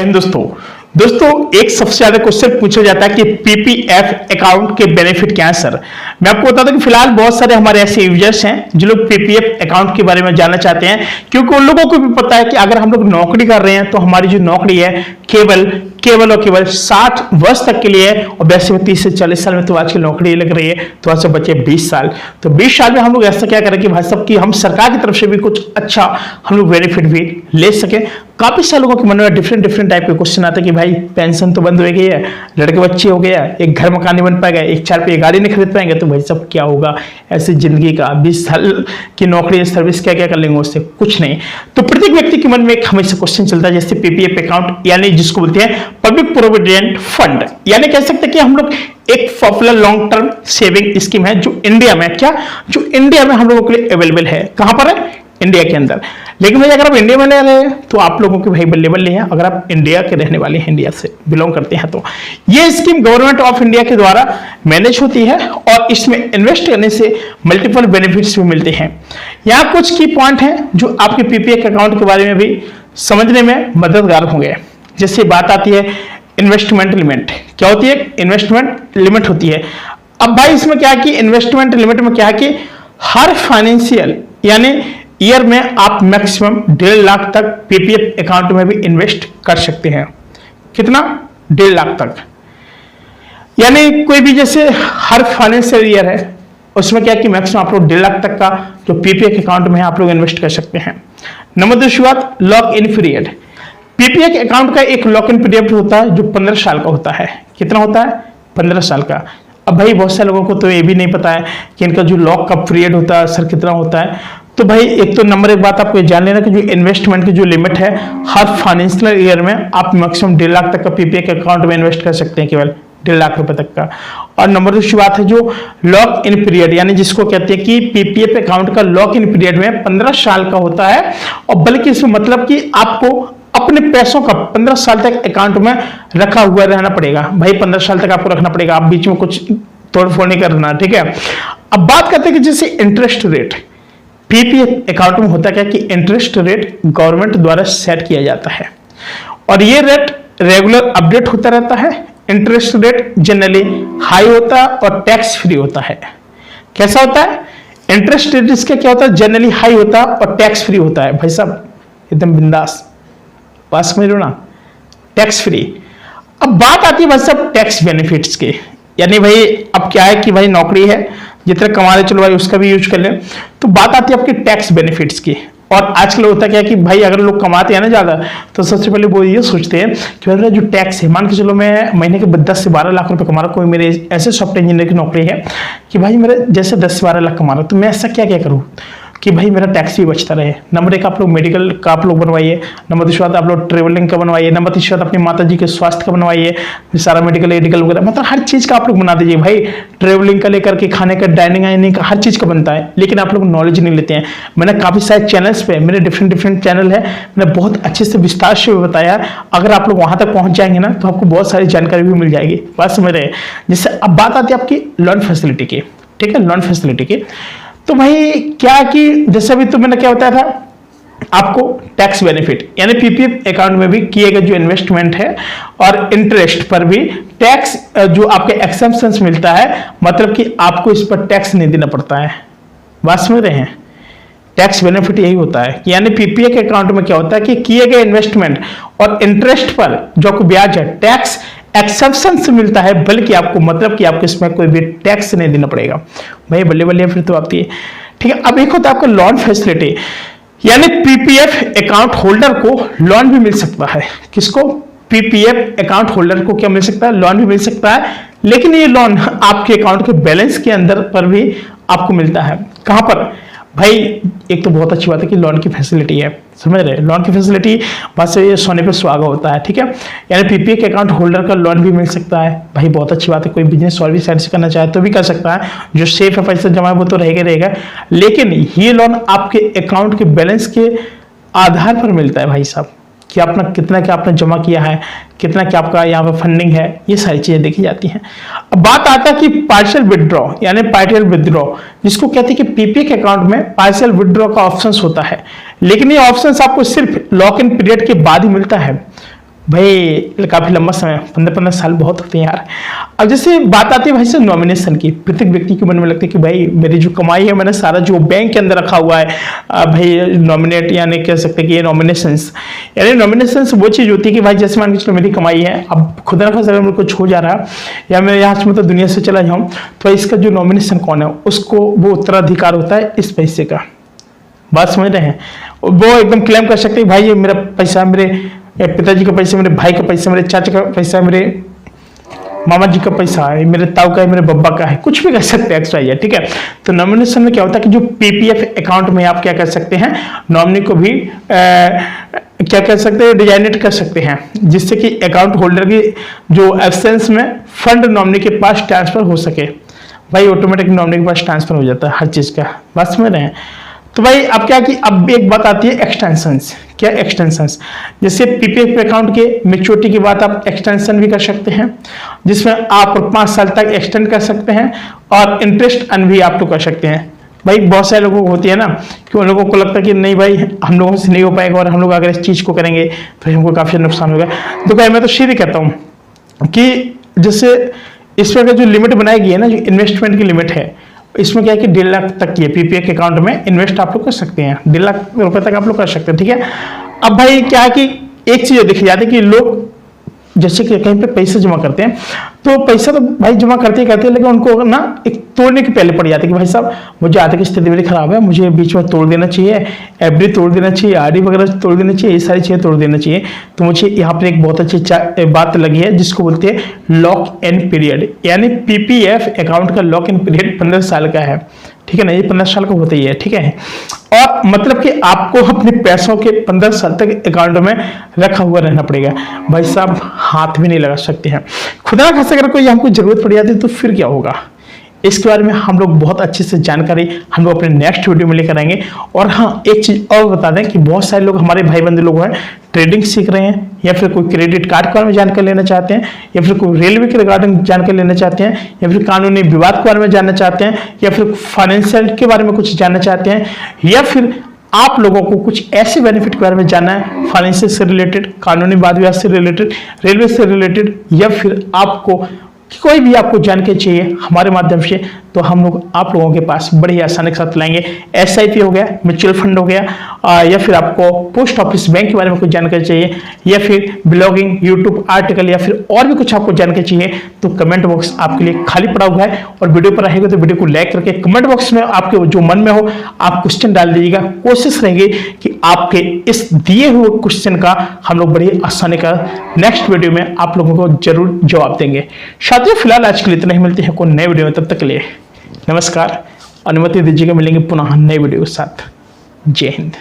हिंद दोस्तों एक सबसे ज्यादा क्वेश्चन पूछा जाता है कि पीपीएफ अकाउंट के बेनिफिट क्या है सर। मैं आपको बता दूं कि फिलहाल बहुत सारे हमारे ऐसे यूजर्स हैं जो लोग पीपीएफ अकाउंट के बारे में जानना चाहते हैं, क्योंकि उन लोगों को भी पता है कि अगर हम लोग नौकरी कर रहे हैं तो हमारी जो नौकरी है केवल और केवल 60 वर्ष तक के लिए है, और वैसे में 30 से 40 साल में तो आज की नौकरी लग रही है, तो आज से बचे 20 साल। तो 20 साल में हम लोग ऐसा क्या करें कि भाई साहब कि हम सरकार की तरफ से भी कुछ अच्छा हम लोग बेनिफिट भी ले सके। काफी सारे लोगों के मन में डिफरेंट टाइप के क्वेश्चन आते हैं कि भाई पेंशन तो बंद हो गई है, लड़के बच्चे हो गया, एक घर मकान नहीं बन पाएगा, एक 4 पहिया गाड़ी नहीं खरीद पाएंगे, तो भाई साहब क्या होगा ऐसी जिंदगी का 20 साल की नौकरी सर्विस क्या क्या कर लेंगे उससे, कुछ नहीं। तो प्रत्येक व्यक्ति के मन में एक हमेशा क्वेश्चन चलता है, जैसे पीपीएफ अकाउंट यानी जिसको बोलते हैं पब्लिक प्रोविडेंट फंड, यानी कह सकते हैं कि हम लोग एक popular long term saving scheme है जो इंडिया में हम लोगों के लिए अवेलेबल है। कहां पर है? इंडिया के अंदर। लेकिन भाई अगर आप इंडिया में ले रहे हैं तो आप लोगों के भाई बल्ले हैं, अगर आप इंडिया के रहने वाले हैं, इंडिया से बिलोंग करते हैं, तो ये स्कीम गवर्नमेंट ऑफ इंडिया के द्वारा मैनेज होती है और इसमें इन्वेस्ट करने से मल्टीपल बेनिफिट्स भी मिलते हैं। यहाँ कुछ की पॉइंट हैं जो आपके पीपीएफ अकाउंट के बारे में भी समझने में मददगार होंगे। जैसे बात आती है इन्वेस्टमेंट लिमिट। क्या होती है? इन्वेस्टमेंट लिमिट होती है। अब भाई इसमें क्या है कि इन्वेस्टमेंट लिमिट में क्या है कि हर फाइनेंशियल यानी ईयर में आप मैक्सिमम 1.5 लाख तक पीपीएफ अकाउंट में भी इन्वेस्ट कर सकते हैं। कितना? 1.5 लाख तक। यानी कोई भी जैसे हर फाइनेंशियल ईयर है उसमें क्या है कि मैक्सिमम आप लोग 1.5 लाख तक का जो पीपीएफ अकाउंट में है आप लोग इन्वेस्ट कर सकते हैं। नंबर दूसरी बात, lock in period. PPF account का एक लॉक इन पीरियड होता है जो 15 साल का होता है। कितना होता है? 15 साल का। अब भाई बहुत सारे लोगों को तो ये भी नहीं पता है कि इनका जो लॉक का पीरियड होता है सर कितना होता है। तो भाई एक तो नंबर एक बात आपको ये जान लेना कि जो इन्वेस्टमेंट की जो लिमिट है हर फाइनेंशियल ईयर में आप मैक्सिमम 1.5 लाख तक का पीपीएफ अकाउंट में इन्वेस्ट कर सकते हैं, केवल 1.5 लाख रुपए तक का। और नंबर दूसरी बात है जो लॉक इन पीरियड, यानी जिसको कहते हैं कि पीपीएफ अकाउंट का लॉक इन पीरियड में 15 साल का होता है, और बल्कि इसमें मतलब कि आपको अपने पैसों का 15 साल तक अकाउंट में रखा हुआ रहना पड़ेगा। भाई 15 साल तक आपको रखना पड़ेगा, आप बीच में कुछ तोड़फोड़ नहीं करना, ठीक है। अब बात करते हैं कि जैसे इंटरेस्ट रेट पीपीएफ अकाउंट में होता क्या कि इंटरेस्ट रेट गवर्नमेंट द्वारा सेट किया जाता है और ये रेट रेगुलर अपडेट होता रहता है। इंटरेस्ट रेट जनरली हाई होता है और टैक्स फ्री होता है। कैसा होता है? इंटरेस्ट रेट इसका क्या होता है? जनरली हाई होता है और टैक्स फ्री होता है। भाई साहब एकदम बिंदास, बात समझ लो ना, टैक्स फ्री। अब बात आती है भाई साहब टैक्स बेनिफिट्स की, यानी भाई अब क्या है कि भाई नौकरी है, जितना कमा रहे चलो भाई उसका भी यूज कर लें। तो बात आती है आपके टैक्स बेनिफिट्स की। और आजकल होता क्या है कि भाई अगर लोग कमाते हैं ना ज्यादा, तो सबसे पहले वो ये सोचते हैं कि मेरा जो टैक्स है, मान के चलो मैं महीने के 10 से 12 लाख रुपए कमा रहा हूँ, कोई मेरे ऐसे सॉफ्टवेयर इंजीनियर की नौकरी है कि भाई मेरे जैसे 10 से 12 लाख कमा रहा हूँ, तो मैं ऐसा क्या क्या करूँ कि भाई मेरा टैक्स भी बचता रहे। नंबर एक, आप लोग मेडिकल का आप लोग बनवाइए। नंबर दूसरी बात, आप लोग ट्रेवलिंग का बनवाइए। नंबर तीसरी बात, अपनी माता जी के स्वास्थ्य का बनवाइए, सारा मेडिकल एडिकल वगैरह, मतलब हर चीज का आप लोग बना दीजिए। भाई ट्रेवलिंग का लेकर के खाने का, डाइनिंग आइनिंग का, हर चीज का बनता है, लेकिन आप लोग नॉलेज नहीं लेते हैं। मैंने काफी सारे चैनल्स पे, मेरे डिफरेंट चैनल है, मैंने बहुत अच्छे से विस्तार से बताया। अगर आप लोग वहां तक पहुंच जाएंगे ना तो आपको बहुत सारी जानकारी भी मिल जाएगी। बात समझ रहे हैं? जैसे अब बात आती है आपकी लोन फैसिलिटी की, ठीक है, लोन फैसिलिटी की। तो भाई क्या कि जैसे अभी तो मैंने क्या बताया था आपको टैक्स बेनिफिट, यानी पीपीएफ अकाउंट में भी किए गए जो इन्वेस्टमेंट है और इंटरेस्ट पर भी टैक्स जो आपके एक्सेम्पशंस मिलता है, मतलब कि आपको इस पर टैक्स नहीं देना पड़ता है। बात समझ रहे हैं? टैक्स बेनिफिट यही होता है, यानी पीपीएफ अकाउंट में क्या होता है कि किए गए इन्वेस्टमेंट और इंटरेस्ट पर जो ब्याज है टैक्स एक्सेप्शन से मिलता है, बल्कि आपको मतलब कि आपको इसमें कोई भी टैक्स नहीं देना पड़ेगा। भाई बल्ले फिर तो आती है, ठीक है। अब एक होता है आपका लोन फैसिलिटी, यानी पीपीएफ अकाउंट होल्डर को लोन भी मिल सकता है। किसको? पीपीएफ अकाउंट होल्डर को क्या मिल सकता है? लोन भी मिल सकता है, लेकिन ये लोन आपके अकाउंट के बैलेंस के अंदर पर भी आपको मिलता है। कहां पर? भाई एक तो बहुत अच्छी बात है कि लोन की फैसिलिटी है, समझ रहे? लोन की फैसिलिटी बात से ये सोने पे सुहागा होता है, ठीक है। यानी पीपीएफ अकाउंट होल्डर का लोन भी मिल सकता है। भाई बहुत अच्छी बात है, कोई बिजनेस और भी साइड से करना चाहे तो भी कर सकता है, जो सेफ है, पैसा जमा है वो तो रहेगा, लेकिन ये लोन आपके अकाउंट के बैलेंस के आधार पर मिलता है भाई साहब, कि आपने कितना क्या आपने जमा किया है, कितना क्या आपका यहाँ पे फंडिंग है, ये सारी चीजें देखी जाती हैं। अब बात आता है कि पार्शियल विड्रॉ, यानी पार्शियल विड्रॉ जिसको कहते हैं कि पीपीएफ अकाउंट में पार्शियल विड्रॉ का ऑप्शंस होता है, लेकिन ये ऑप्शंस आपको सिर्फ लॉक इन पीरियड के बाद ही मिलता है। भाई काफी लंबा समय, 15-15 साल बहुत होते हैं यार। अब जैसे बात आती है भाई से नॉमिनेशन की, प्रत्येक व्यक्ति के मन में लगता है कि भाई मेरी जो कमाई है मैंने सारा जो बैंक के अंदर रखा हुआ है, भाई नॉमिनेट यानी कह सकते हैं कि ये नॉमिनेशंस, यानी नॉमिनेशंस वो चीज होती है कि भाई जैसे मान के चलो मेरी कमाई है, अब खुदा ना खास्ता अगर मेरे को छो जा रहा या मैं यहाँ से मतलब दुनिया से चला जाऊँ, तो इसका जो नॉमिनेशन कौन है उसको वो उत्तराधिकार होता है इस पैसे का। बात समझ रहे हैं? वो एकदम क्लेम कर सकते हैं भाई ये मेरा पैसा, मेरे पिताजी का पैसा, मेरे भाई का पैसा, मेरे चाचा का पैसा, मेरे मामा जी का पैसा है, मेरे ताऊ का है, मेरे बब्बा का है, कुछ भी कह सकते हैं एक्स्ट्रा, ठीक है। तो नॉमिनेशन में क्या होता है कि जो पीपीएफ अकाउंट में आप क्या कर सकते हैं, नॉमिनी को भी क्या कर सकते हैं, डिजाइनेट कर सकते हैं, जिससे कि अकाउंट होल्डर की जो एब्सेंस में फंड नॉमिनी के पास ट्रांसफर हो सके। भाई ऑटोमेटिक नॉमिनी के पास ट्रांसफर हो जाता है हर चीज का। बात समझ रहे हैं? तो भाई अब क्या कि अब एक बात आती है एक्सटेंशंस। क्या एक्सटेंशंस? जैसे पीपीएफ अकाउंट के मैच्योरिटी के बाद आप एक्सटेंशन भी कर सकते हैं, जिसमें आप 5 साल तक एक्सटेंड कर सकते हैं और इंटरेस्ट अर्न भी आप तो कर सकते हैं। भाई बहुत सारे लोगों को होती है ना कि उन लोगों को लगता है कि नहीं भाई हम लोगों से नहीं हो पाएगा और हम लोग अगर इस चीज को करेंगे तो हमको काफी नुकसान होगा। तो भाई मैं तो सीधे कहता हूँ कि जैसे इस पर जो लिमिट बनाई गई है ना, जो इन्वेस्टमेंट की लिमिट है, इसमें क्या है कि 1.5 लाख तक की पीपीएफ अकाउंट में इन्वेस्ट आप लोग कर सकते हैं, 1.5 लाख रुपए तक आप लोग कर सकते हैं, ठीक है। अब भाई क्या है कि एक चीज देखी जाती है कि लोग जैसे कि कहीं पे पैसे जमा करते हैं, तो पैसा तो भाई जमा करते हैं, लेकिन उनको ना एक तोड़ने के पहले पड़ जाते हैं कि भाई साहब मुझे आर्थिक स्थिति मेरी खराब है, मुझे बीच में तोड़ देना चाहिए, एफडी तोड़ देना चाहिए, आरडी वगैरह तोड़ देना चाहिए, ये सारी चीजें तोड़ देना चाहिए। तो मुझे यहाँ पर एक बहुत अच्छी बात लगी है जिसको बोलते हैं लॉक इन पीरियड, यानी पीपीएफ अकाउंट का लॉक इन पीरियड 15 साल का है, ठीक है ना। ये 15 साल का होता ही है, ठीक है। और मतलब कि आपको अपने पैसों के 15 साल तक अकाउंट में रखा हुआ रहना पड़ेगा। भाई साहब हाथ भी नहीं लगा सकते हैं। खुदा ना खास्ता अगर कोई हमको जरूरत पड़ जाती है तो फिर क्या होगा, इसके बारे में हम लोग बहुत अच्छे से जानकारी हम लोग अपने नेक्स्ट वीडियो में लेकर आएंगे। और हाँ एक चीज और बता दें कि बहुत सारे लोग हमारे भाई बंधु लोग हैं ट्रेडिंग सीख रहे हैं, या फिर कोई क्रेडिट कार्ड के बारे में जानकारी लेना चाहते हैं, या फिर कोई रेलवे के रिगार्डिंग जानकारी लेना चाहते हैं, या फिर कानूनी विवाद के बारे में जानना चाहते हैं, या फिर फाइनेंशियल के बारे में कुछ जानना चाहते हैं, या फिर आप लोगों को कुछ ऐसे बेनिफिट के बारे में जानना है फाइनेंशियल से रिलेटेड, कानूनी वाद विवाद से रिलेटेड, रेलवे से रिलेटेड, या फिर आपको कोई भी आपको जानकारी चाहिए हमारे माध्यम से, तो हम लोग आप लोगों के पास बड़ी आसानी के साथ लाएंगे। एसआईपी हो गया, म्यूचुअल फंड हो गया, या फिर आपको पोस्ट ऑफिस बैंक के बारे में कुछ जानकारी चाहिए, या फिर ब्लॉगिंग, यूट्यूब आर्टिकल, या फिर और भी कुछ आपको जानकारी चाहिए, तो कमेंट बॉक्स आपके लिए खाली पड़ा हुआ है। और वीडियो पर रहेगा तो वीडियो को लाइक करके कमेंट बॉक्स में आपके जो मन में हो आप क्वेश्चन डाल दीजिएगा। कोशिश रहेगी कि आपके इस दिए हुए क्वेश्चन का हम लोग बड़ी आसानी का नेक्स्ट वीडियो में आप लोगों को जरूर जवाब देंगे। साथियों फिलहाल आज के लिए इतना ही, मिलते हैं कोई नए वीडियो में, तब तक के लिए नमस्कार। अनुमति दीजिएगा, मिलेंगे पुनः नए वीडियो के साथ। जय हिंद।